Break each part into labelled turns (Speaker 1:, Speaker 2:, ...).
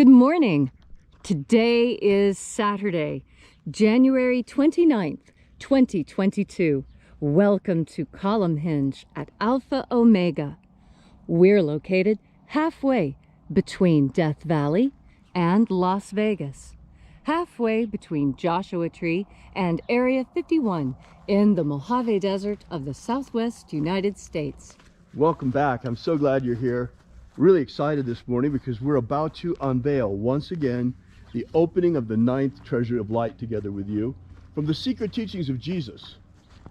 Speaker 1: Good morning. Today is Saturday, January 29th, 2022. Welcome to Columnhenge at Alpha Ωmega. We're located halfway between Death Valley and Las Vegas, halfway between Joshua Tree and Area 51 in the Mojave Desert of the Southwest United States.
Speaker 2: Welcome back. I'm so glad you're here. Really excited this morning because we're about to unveil once again the opening of the 9th Treasury of Light together with you from the secret teachings of Jesus.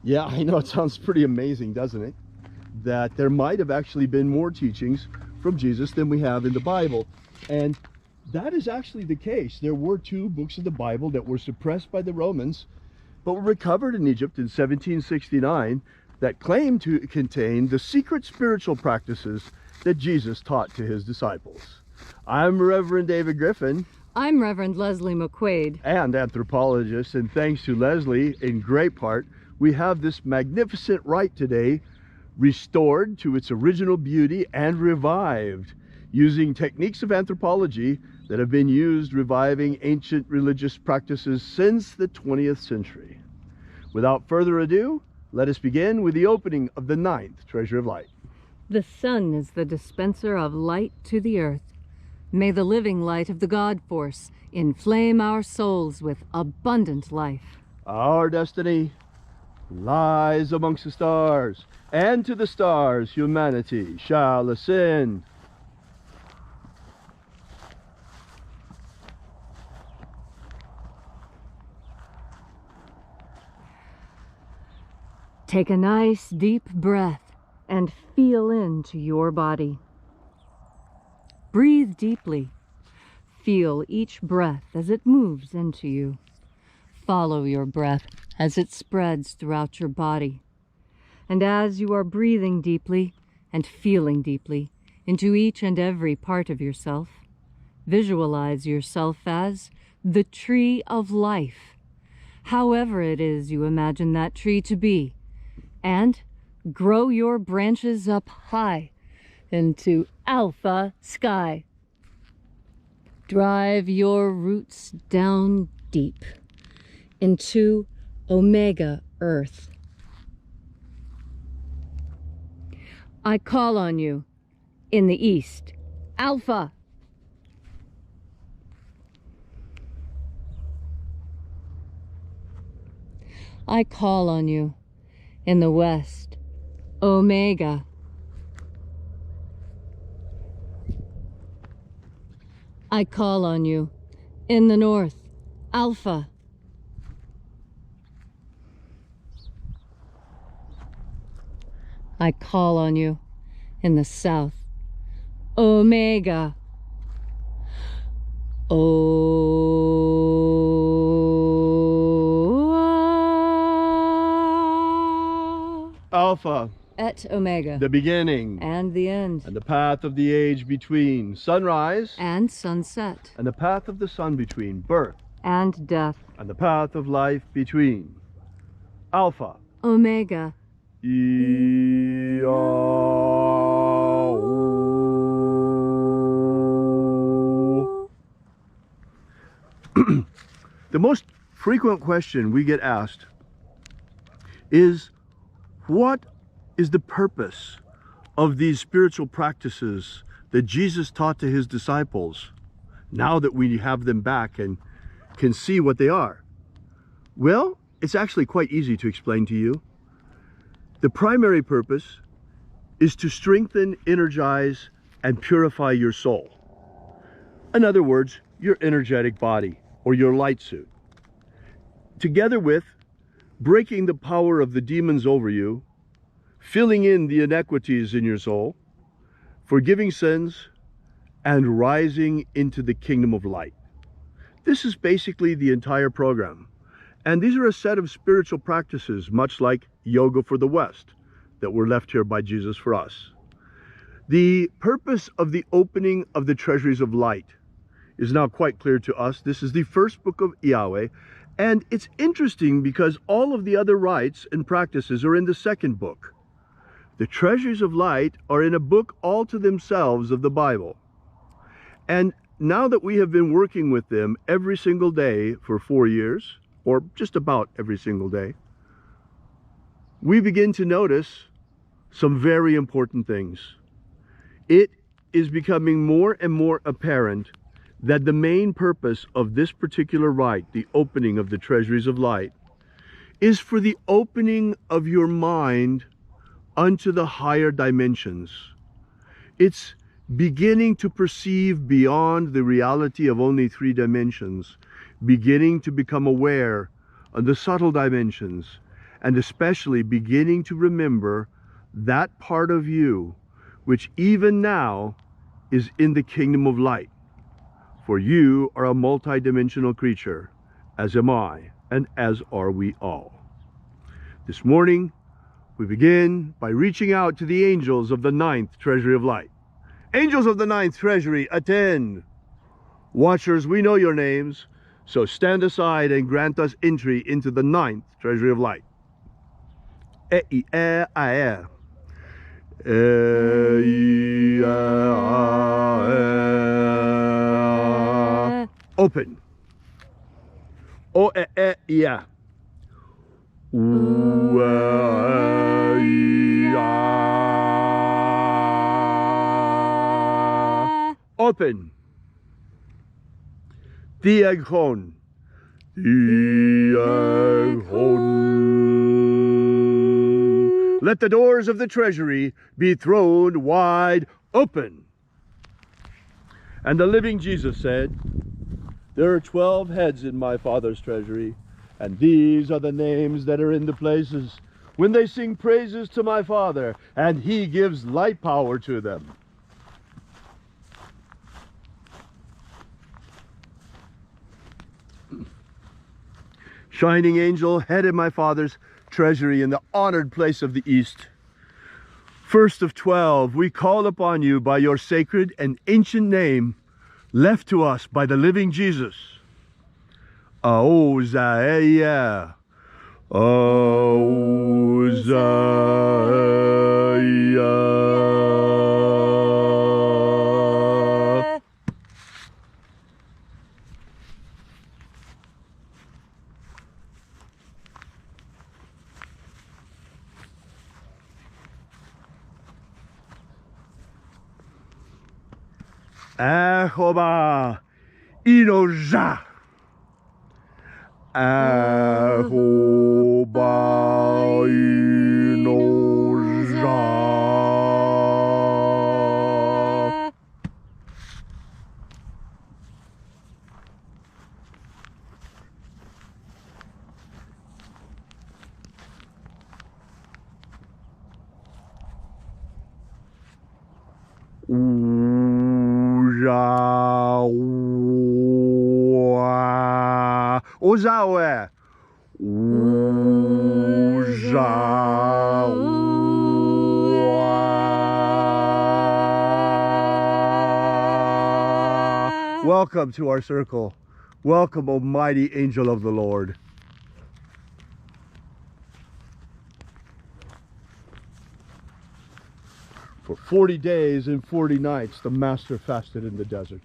Speaker 2: Yeah, I know it sounds pretty amazing, doesn't it? That there might have actually been more teachings from Jesus than we have in the Bible. And that is actually the case. There were 2 books of the Bible that were suppressed by the Romans, but were recovered in Egypt in 1769 that claimed to contain the secret spiritual practices that Jesus taught to his disciples. I'm Reverend David Griffin.
Speaker 1: I'm Reverend Leslie McQuade.
Speaker 2: And anthropologist, and thanks to Leslie, in great part, we have this magnificent rite today restored to its original beauty and revived using techniques of anthropology that have been used reviving ancient religious practices since the 20th century. Without further ado, let us begin with the opening of the 9th Treasury of Light.
Speaker 1: The sun is the dispenser of light to the earth. May the living light of the God force inflame our souls with abundant life.
Speaker 2: Our destiny lies amongst the stars, and to the stars humanity shall ascend.
Speaker 1: Take a nice deep breath and feel into your body. Breathe deeply. Feel each breath as it moves into you. Follow your breath as it spreads throughout your body. And as you are breathing deeply and feeling deeply into each and every part of yourself, visualize yourself as the tree of life, however it is you imagine that tree to be, and grow your branches up high into alpha sky. Drive your roots down deep into omega earth. I call on you in the east, alpha. I call on you in the west, omega. I call on you in the north, alpha. I call on you in the south, omega.
Speaker 2: Alpha,
Speaker 1: et omega,
Speaker 2: the beginning
Speaker 1: and the end,
Speaker 2: and the path of the age between, sunrise
Speaker 1: and sunset,
Speaker 2: and the path of the sun between, birth
Speaker 1: and death,
Speaker 2: and the path of life between. Alpha,
Speaker 1: omega.
Speaker 2: The most frequent question we get asked is, what is the purpose of these spiritual practices that Jesus taught to his disciples now that we have them back and can see what they are? Well, it's actually quite easy to explain to you. The primary purpose is to strengthen, energize, and purify your soul. In other words, your energetic body or your light suit. Together with breaking the power of the demons over you, filling in the inequities in your soul, forgiving sins, and rising into the kingdom of light. This is basically the entire program. And these are a set of spiritual practices, much like yoga for the West, that were left here by Jesus for us. The purpose of the opening of the Treasuries of Light is now quite clear to us. This is the first book of Yahweh, and it's interesting because all of the other rites and practices are in the second book. The Treasuries of Light are in a book all to themselves of the Bible. And now that we have been working with them every single day for 4 years, or just about every single day, we begin to notice some very important things. It is becoming more and more apparent that the main purpose of this particular rite, the opening of the Treasuries of Light, is for the opening of your mind unto the higher dimensions. It's beginning to perceive beyond the reality of only 3 dimensions, beginning to become aware of the subtle dimensions, and especially beginning to remember that part of you which even now is in the kingdom of light. For you are a multidimensional creature, as am I, and as are we all. This morning, we begin by reaching out to the angels of the 9th Treasury of Light. Angels of the 9th Treasury, attend! Watchers, we know your names, so stand aside and grant us entry into the 9th Treasury of Light. Open. Open. Diagon. Let the doors of the treasury be thrown wide open. And the living Jesus said, there are 12 heads in my Father's treasury, and these are the names that are in the places when they sing praises to my Father, and he gives light power to them. Shining angel, head in my Father's treasury in the honored place of the East. First of 12, we call upon you by your sacred and ancient name, left to us by the living Jesus. Aozaya. Aozaya. Ahoba inoja. Ahoba inoja. Ozawe. Welcome to our circle. Welcome, O mighty angel of the Lord. For 40 days and 40 nights, the Master fasted in the desert.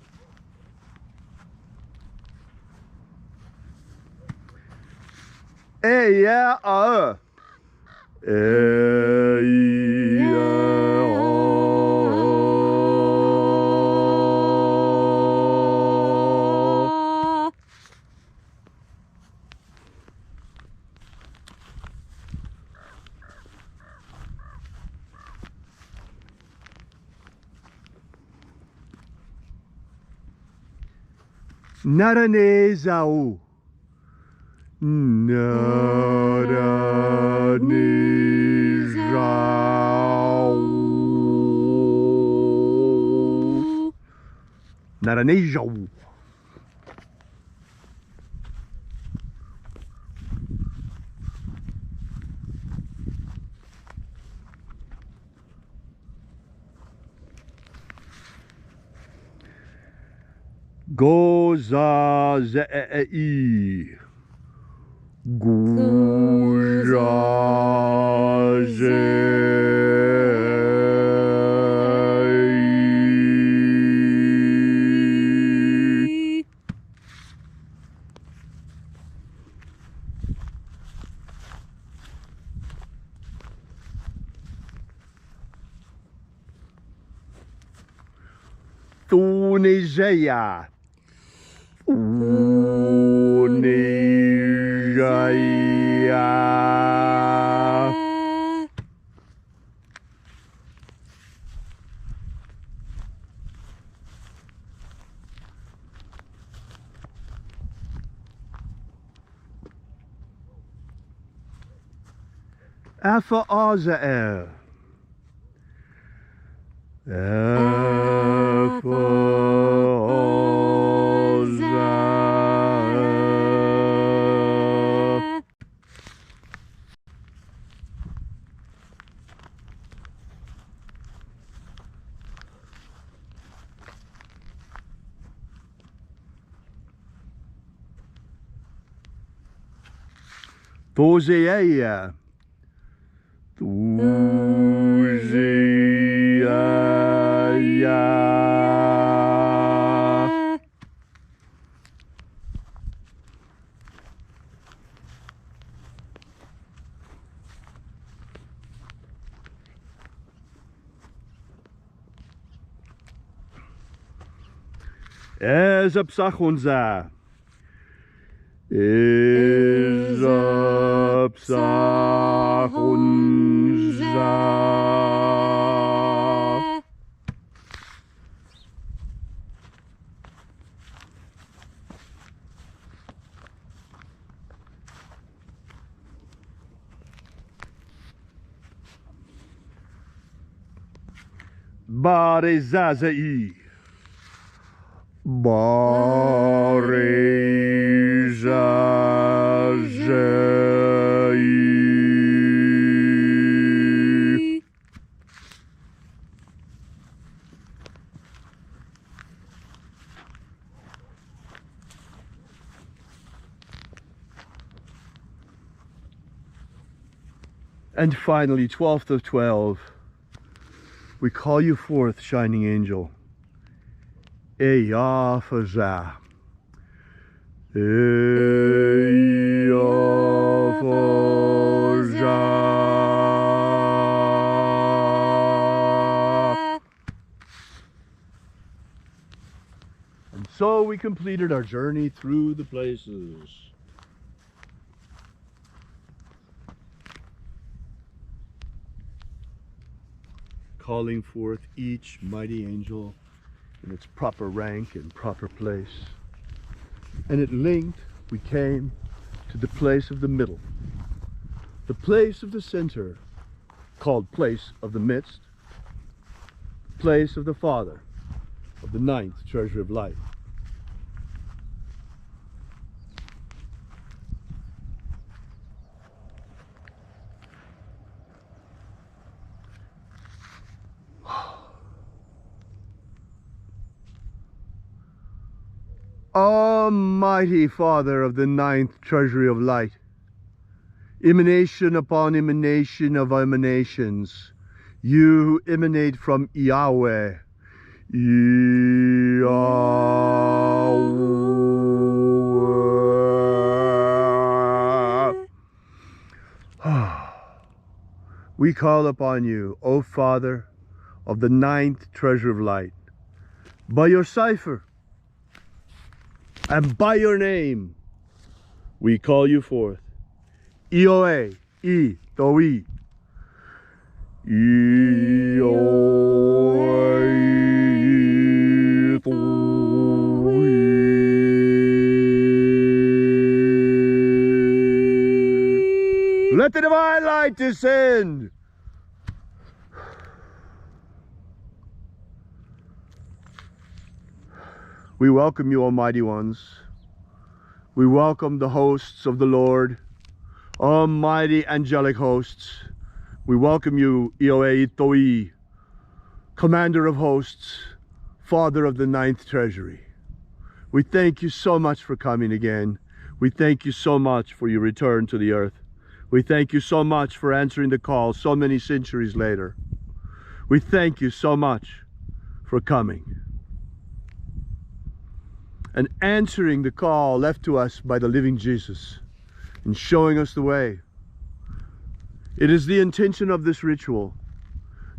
Speaker 2: Naranezau. Naranezau. Naranezau. Goza zei. Goza zei. Tunisia. Alpha Ωmega. Alpha Ωmega. Tozeia. Ezapsachonza. Ezapsachonza. Barezazai. Barezazai. And finally, 12th of 12, we call you forth, shining angel. Eyafaza. Eyafaza. And so we completed our journey through the places. Calling forth each mighty angel in its proper rank and proper place. And at length we came to the place of the middle, the place of the center, called place of the midst, place of the Father, of the ninth Treasury of Light. Almighty Father of the ninth Treasury of Light, emanation upon emanation of emanations, you emanate from Yahweh. Yahweh. We call upon you, O Father of the ninth Treasury of Light, by your cipher and by your name, we call you forth. Ioe, I, Toi. Ioe, Toi. Let the divine light descend. We welcome you, Almighty Ones. We welcome the hosts of the Lord, Almighty angelic hosts. We welcome you, Ioe Toi, Commander of Hosts, Father of the Ninth Treasury. We thank you so much for coming again. We thank you so much for your return to the earth. We thank you so much for answering the call so many centuries later. We thank you so much for coming and answering the call left to us by the living Jesus and showing us the way. It is the intention of this ritual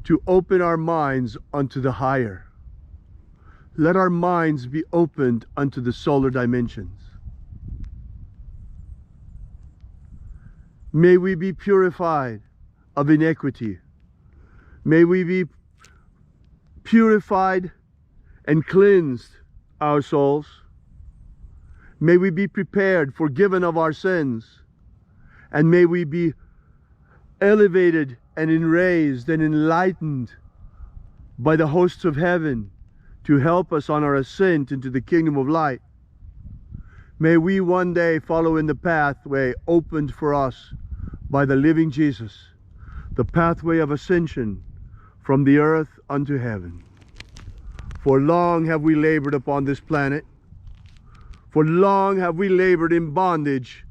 Speaker 2: to open our minds unto the higher, let our minds be opened unto the solar dimensions. May we be purified of iniquity. May we be purified and cleansed, our souls. May we be prepared, forgiven of our sins. And may we be elevated and enraised and enlightened by the hosts of heaven to help us on our ascent into the kingdom of light. May we one day follow in the pathway opened for us by the living Jesus, the pathway of ascension from the earth unto heaven. For long have we labored upon this planet. For long have we labored in bondage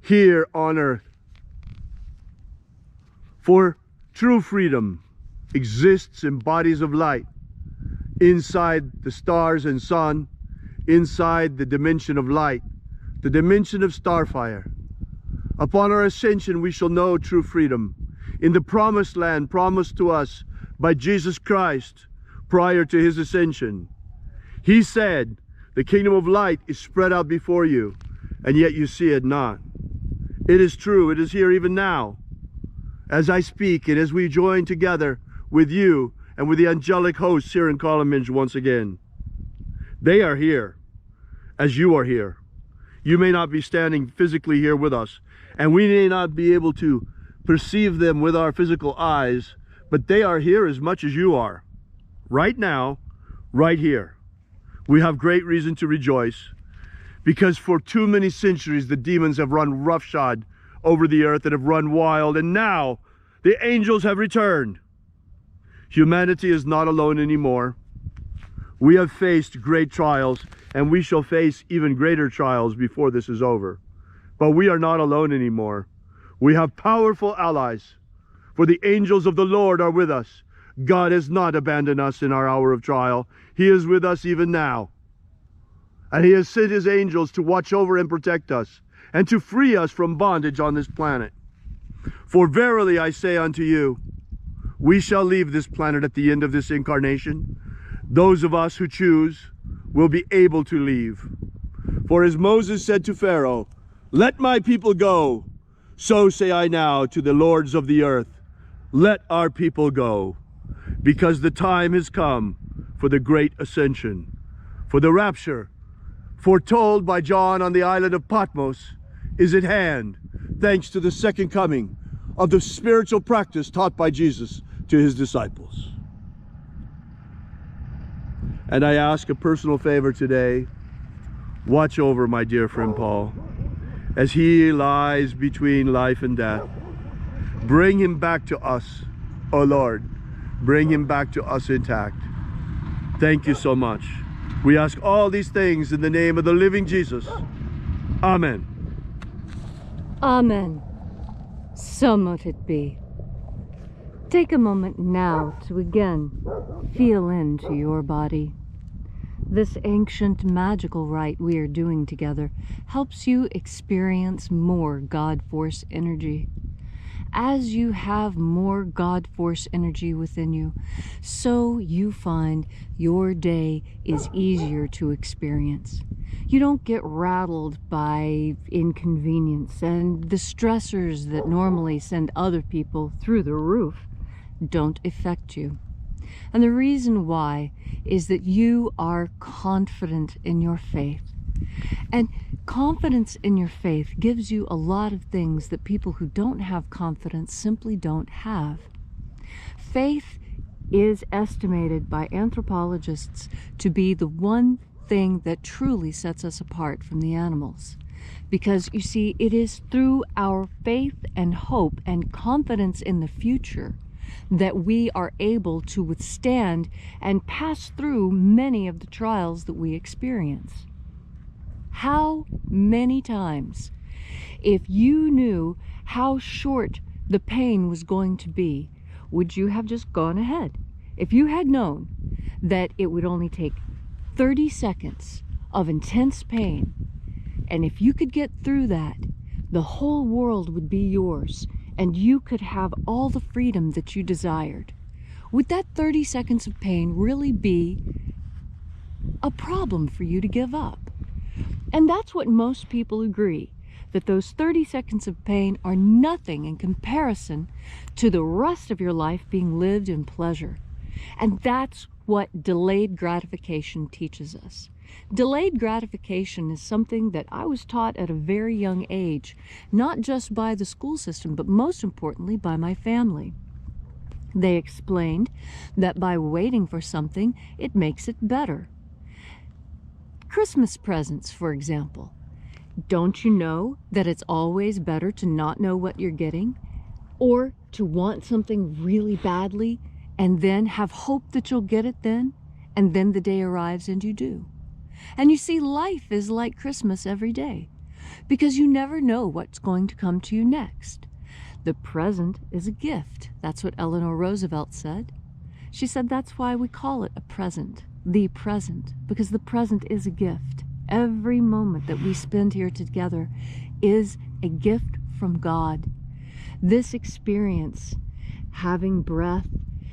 Speaker 2: here on earth. For true freedom exists in bodies of light, inside the stars and sun, inside the dimension of light, the dimension of starfire. Upon our ascension we shall know true freedom in the promised land promised to us by Jesus Christ prior to his ascension. He said, the kingdom of light is spread out before you, and yet you see it not. It is true, it is here even now. As I speak and as we join together with you and with the angelic hosts here in Columnhenge once again. They are here as you are here. You may not be standing physically here with us, and we may not be able to perceive them with our physical eyes, but they are here as much as you are. Right now, right here. We have great reason to rejoice, because for too many centuries the demons have run roughshod over the earth and have run wild, and now the angels have returned. Humanity is not alone anymore. We have faced great trials, and we shall face even greater trials before this is over. But we are not alone anymore. We have powerful allies, for the angels of the Lord are with us. God has not abandoned us in our hour of trial. He is with us even now. And he has sent his angels to watch over and protect us, and to free us from bondage on this planet. For verily I say unto you, we shall leave this planet at the end of this incarnation. Those of us who choose will be able to leave. For as Moses said to Pharaoh, let my people go, so say I now to the lords of the earth, let our people go, because the time has come for the great ascension. For the rapture, foretold by John on the island of Patmos, is at hand, thanks to the second coming of the spiritual practice taught by Jesus to his disciples. And I ask a personal favor today. Watch over my dear friend Paul as he lies between life and death. Bring him back to us, O Lord. Bring him back to us intact. Thank you so much. We ask all these things in the name of the living Jesus. Amen.
Speaker 1: Amen. So mote it be. Take a moment now to again feel into your body. This ancient magical rite we are doing together helps you experience more God Force energy. As you have more God Force energy within you, so you find your day is easier to experience. You don't get rattled by inconvenience, and the stressors that normally send other people through the roof don't affect you. And the reason why is that you are confident in your faith. And confidence in your faith gives you a lot of things that people who don't have confidence simply don't have. Faith is estimated by anthropologists to be the one thing that truly sets us apart from the animals. Because you see, it is through our faith and hope and confidence in the future that we are able to withstand and pass through many of the trials that we experience. How many times, if you knew how short the pain was going to be, would you have just gone ahead? If you had known that it would only take 30 seconds of intense pain, and if you could get through that, the whole world would be yours, and you could have all the freedom that you desired. Would that 30 seconds of pain really be a problem for you to give up. And that's what most people agree, that those 30 seconds of pain are nothing in comparison to the rest of your life being lived in pleasure. And that's what delayed gratification teaches us. Delayed gratification is something that I was taught at a very young age, not just by the school system, but most importantly by my family. They explained that by waiting for something, it makes it better. Christmas presents, for example. Don't you know that it's always better to not know what you're getting, or to want something really badly and then have hope that you'll get it then, and then the day arrives and you do? And you see, life is like Christmas every day, because you never know what's going to come to you next. The present is a gift. That's what Eleanor Roosevelt said. She said that's why we call it a present, the present, because the present is a gift. Every moment that we spend here together is a gift from God. This experience, having breath,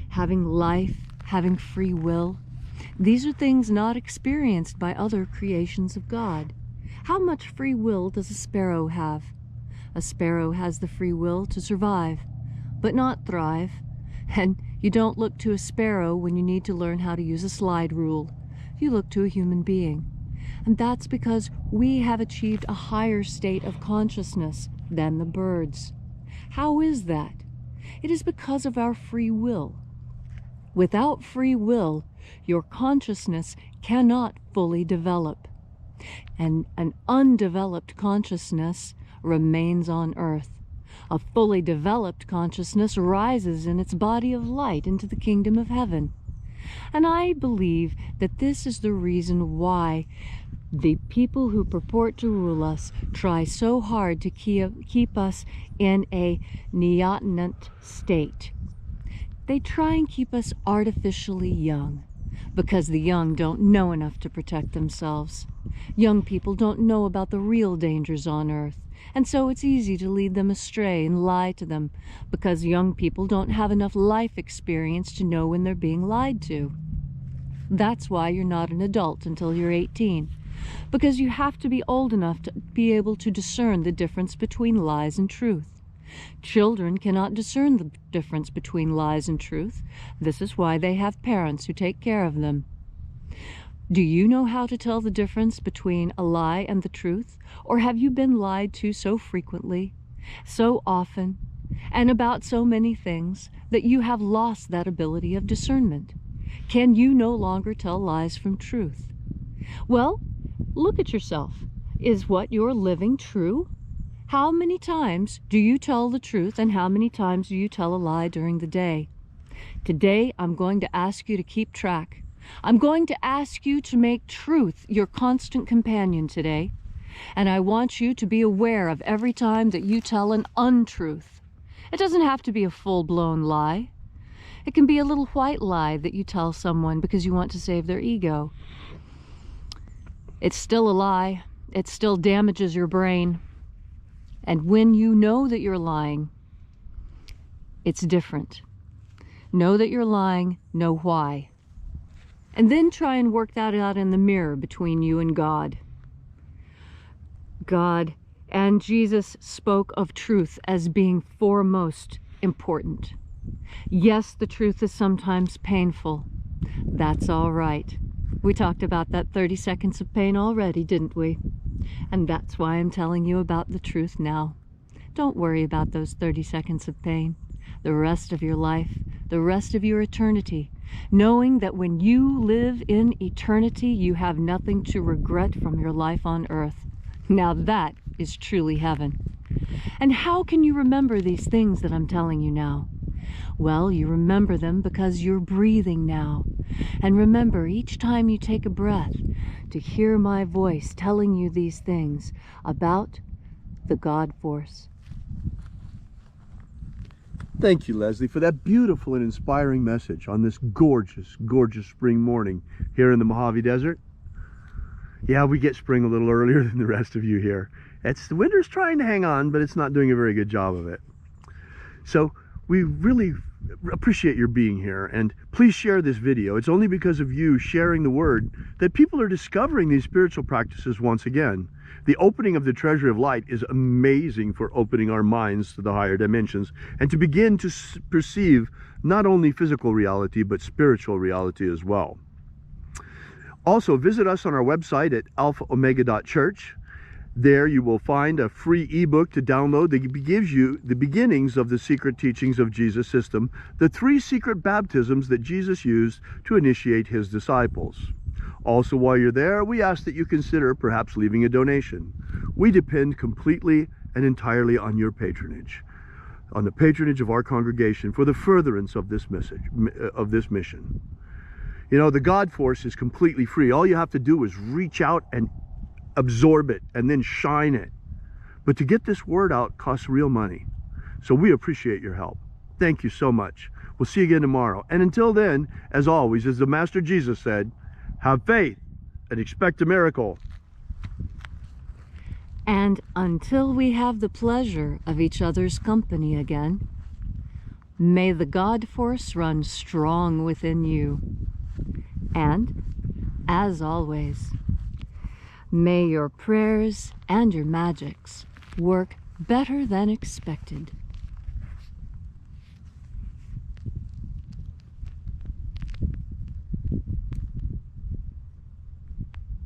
Speaker 1: having life, having free will, these are things not experienced by other creations of God. How much free will does a sparrow have? A sparrow has the free will to survive, but not thrive. And you don't look to a sparrow when you need to learn how to use a slide rule. You look to a human being. And that's because we have achieved a higher state of consciousness than the birds. How is that? It is because of our free will. Without free will, your consciousness cannot fully develop. And an undeveloped consciousness remains on earth. A fully developed consciousness rises in its body of light into the kingdom of heaven. And I believe that this is the reason why the people who purport to rule us try so hard to keep us in a neotenant state. They try and keep us artificially young, because the young don't know enough to protect themselves. Young people don't know about the real dangers on earth, and so it's easy to lead them astray and lie to them, because young people don't have enough life experience to know when they're being lied to. That's why you're not an adult until you're 18, because you have to be old enough to be able to discern the difference between lies and truth. Children cannot discern the difference between lies and truth. This is why they have parents who take care of them. Do you know how to tell the difference between a lie and the truth? Or have you been lied to so frequently, so often, and about so many things that you have lost that ability of discernment? Can you no longer tell lies from truth? Well, look at yourself. Is what you're living true? How many times do you tell the truth, and how many times do you tell a lie during the day? Today, I'm going to ask you to keep track. I'm going to ask you to make truth your constant companion today. And I want you to be aware of every time that you tell an untruth. It doesn't have to be a full-blown lie. It can be a little white lie that you tell someone because you want to save their ego. It's still a lie. It still damages your brain. And when you know that you're lying, it's different. Know that you're lying, know why. And then try and work that out in the mirror between you and God. God and Jesus spoke of truth as being foremost important. Yes, the truth is sometimes painful. That's all right. We talked about that 30 seconds of pain already, didn't we? And that's why I'm telling you about the truth now. Don't worry about those 30 seconds of pain. The rest of your life, the rest of your eternity, knowing that when you live in eternity, you have nothing to regret from your life on earth. Now that is truly heaven. And how can you remember these things that I'm telling you now? Well, you remember them because you're breathing now. And remember, each time you take a breath, to hear my voice telling you these things about the God force.
Speaker 2: Thank you, Leslie, for that beautiful and inspiring message on this gorgeous, gorgeous spring morning here in the Mojave Desert. Yeah, we get spring a little earlier than the rest of you here. The winter's trying to hang on, but it's not doing a very good job of it. So we really appreciate your being here, and please share this video. It's only because of you sharing the word that people are discovering these spiritual practices once again. The opening of the Treasury of Light is amazing for opening our minds to the higher dimensions and to begin to perceive not only physical reality but spiritual reality as well. Also, visit us on our website at alphaomega.church. There you will find a free ebook to download that gives you the beginnings of the secret teachings of Jesus' system, the 3 secret baptisms that Jesus used to initiate his disciples. Also, while you're there, we ask that you consider perhaps leaving a donation. We depend completely and entirely on your patronage, on the patronage of our congregation for the furtherance of this mission. You know, the God force is completely free. All you have to do is reach out and absorb it and then shine it. But to get this word out costs real money. So we appreciate your help. Thank you so much. We'll see you again tomorrow. And until then, as always, as the Master Jesus said, have faith and expect a miracle.
Speaker 1: And until we have the pleasure of each other's company again, may the God force run strong within you. And, as always, may your prayers and your magics work better than expected.